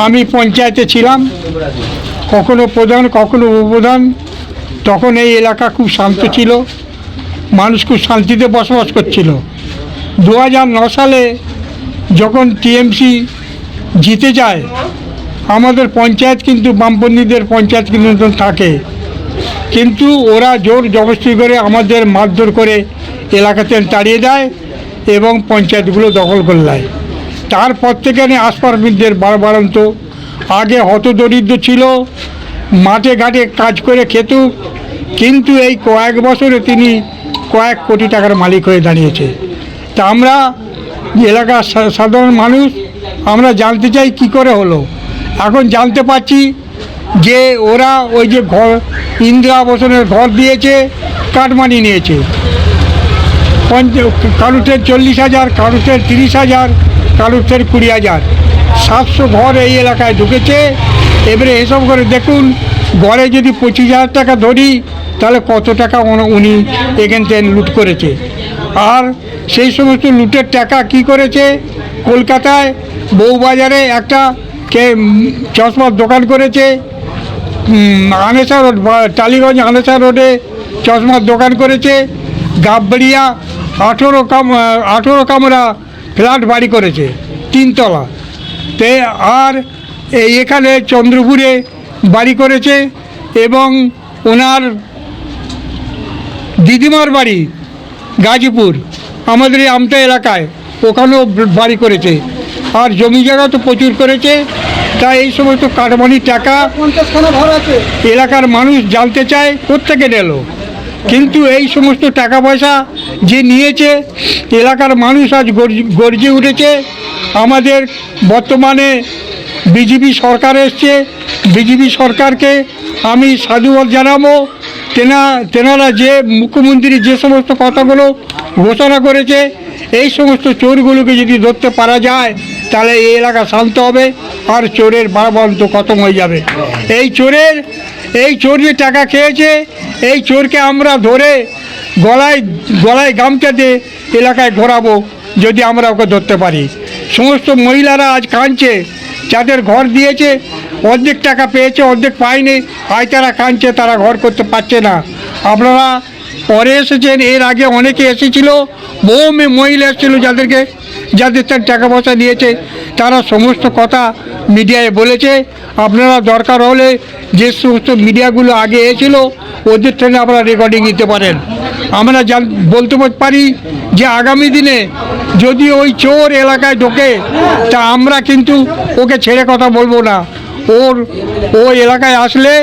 আমি পঞ্চায়েতে ছিলাম, কখনো প্রধান কখনো উপপ্রধান। তখন এই এলাকা খুব শান্ত ছিল, মানুষ খুব শান্তিতে বসবাস করছিল। 2009 সালে যখন টিএমসি জিতে যায়, আমাদের পঞ্চায়েত কিন্তু বামপন্থীদের পঞ্চায়েত কিন্তু থাকে, কিন্তু ওরা জোর জবরদস্তি করে আমাদের মারধর করে এলাকাতে তাড়িয়ে দেয় এবং পঞ্চায়েতগুলো দখল করে নেয়। তারপর থেকে আশপাশদের বাড়ন্ত আগে হতদরিদ্র ছিল, মাঠে ঘাটে কাজ করে খেত, কিন্তু এই কয়েক বছরে তিনি কয়েক কোটি টাকার মালিক হয়ে দাঁড়িয়েছে। তা আমরা এলাকার সাধারণ মানুষ আমরা জানতে চাই কি করে হলো। এখন জানতে পারছি যে ওরা ওই যে ঘর ইন্দিরা আবাসনের ঘর দিয়েছে, কাটমানি নিয়েছে। কারুর 40,000, কারুর 30,000, কারুর 20,000, 700 ঘর এই এলাকায় ঢুকেছে। এবারে এসব করে দেখুন, ঘরে যদি 25,000 টাকা ধরি তাহলে কত টাকা উনি এখান থেকে লুট করেছে। আর সেই সমস্ত লুটের টাকা কি করেছে, কলকাতায় বউবাজারে একটা চশমার দোকান করেছে, আনেসা রোড টালিগঞ্জ আনেসা রোডে চশমার দোকান করেছে, গাববাড়িয়া 18 কামরা ফ্ল্যাট বাড়ি করেছে 3 তলা তে। আর এখানে চন্দ্রপুরে বাড়ি করেছে এবং ওনার দিদিমার বাড়ি গাজীপুর আমাদের এই আমটা এলাকায়, ওখানেও বাড়ি করেছে। আর জমি জায়গা তো প্রচুর করেছে। তাই এই সমস্ত কাটমানির টাকা এলাকার মানুষ জানতে চায় কোত্থেকে নিল, কিন্তু এই সমস্ত টাকা পয়সা যে নিয়েছে এলাকার মানুষ আজ গর্জে উঠেছে। আমাদের বর্তমানে বিজেপি সরকার এসছে, বিজেপি সরকারকে আমি সাধুবাদ জানাবো। তেনারা যে মুখ্যমন্ত্রী যে সমস্ত কথাগুলো ঘোষণা করেছে, এই সমস্ত চোরগুলোকে যদি ধরতে পারা যায় তাহলে এই এলাকা শান্ত হবে আর চোরের বাড়াবান্ত খতম হয়ে যাবে। এই চোর যে টাকা খেয়েছে, এই চোরকে আমরা ধরে গলায় গামছা দিয়ে এলাকায় ঘোরাবো যদি আমরা ওকে ধরতে পারি। সমস্ত মহিলারা আজ কাঁদছে, যাদের ঘর দিয়েছে অর্ধেক টাকা পেয়েছে, অর্ধেক পায়নি, আজ তারা কাঁদছে, তারা ঘর করতে পারছে না। আপনারা পরে এসেছেন, এর আগে অনেকে এসেছিল, বহু মহিলা এসেছিল যাদের তার টাকা পয়সা দিয়েছে, তারা সমস্ত কথা মিডিয়ায় বলেছে। আপনারা দরকার হলে যে সমস্ত মিডিয়াগুলো আগে এসেছিল ওদের থেকে আপনারা রেকর্ডিং নিতে পারেন। আমরা বলতে পারি যে আগামী দিনে যদি ওই চোর এলাকায় ঢোকে তা আমরা কিন্তু ওকে ছেড়ে কথা বলবো না। ও এলাকায় আসলে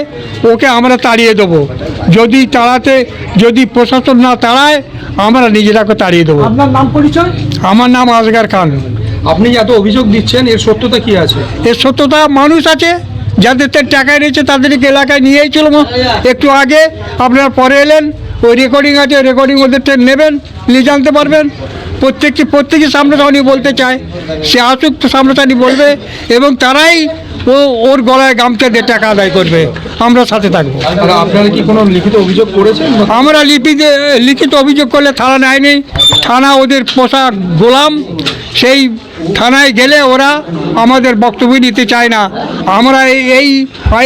ওকে আমরা তাড়িয়ে দেবো। যদি প্রশাসন না তাড়ায় আমরা নিজেরাকে তাড়িয়ে দেবো। আপনার নাম পরিচয়? আমার নাম আসগার খান। আপনি এত অভিযোগ দিচ্ছেন, এর সত্যতা কি আছে? এর সত্যতা মানুষ আছে যাদের টাকা এনেছে তাদেরকে এলাকায় নিয়েছিল একটু আগে, আপনারা পরে এলেন, ওই রেকর্ডিং আছে, রেকর্ডিং ওদের নেবেন, নিয়ে জানতে পারবেন। প্রত্যেকে সামনাসামনি বলতে চায়, সে আসুক তো সামনাসামনি বলবে এবং তারাই ওর গলায় গামছা দিয়ে টাকা আদায় করবে, আমরা সাথে থাকবো। আপনারা কি কোনো লিখিত অভিযোগ করেছেন? আমরা লিখিত অভিযোগ করলে থানা নেয়নি, থানা ওদের পোষা গোলাম, সেই থানায় গেলে ওরা আমাদের বক্তব্য নিতে চায় না। আমরা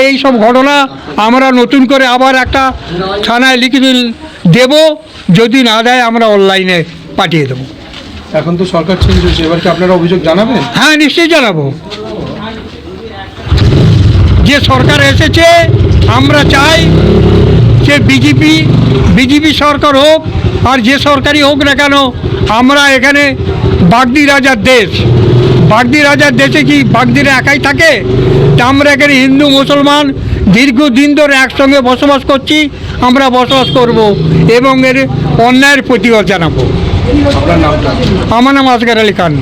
এই সব ঘটনা আমরা নতুন করে আবার একটা থানায় লিখিত দেব, যদি না দেয় আমরা অনলাইনে পাঠিয়ে দেবো। এখন তো সরকার চেঞ্জ হয়েছে, এবার কি আপনারা অভিযোগ জানাবেন? হ্যাঁ, নিশ্চয়ই জানাবো। যে সরকার এসেছে আমরা চাই যে বিজেপি সরকার হোক আর যে সরকারই হোক না কেন, আমরা এখানে বাগদি রাজার দেশে কি বাগদিরা একাই থাকে? তা আমরা এখানে হিন্দু মুসলমান দীর্ঘদিন ধরে একসঙ্গে বসবাস করছি, আমরা বসবাস করব এবং এর অন্যায়ের প্রতিবাদ জানাবো। আপনার নামটা? আমার নাম আসগার আলী খান।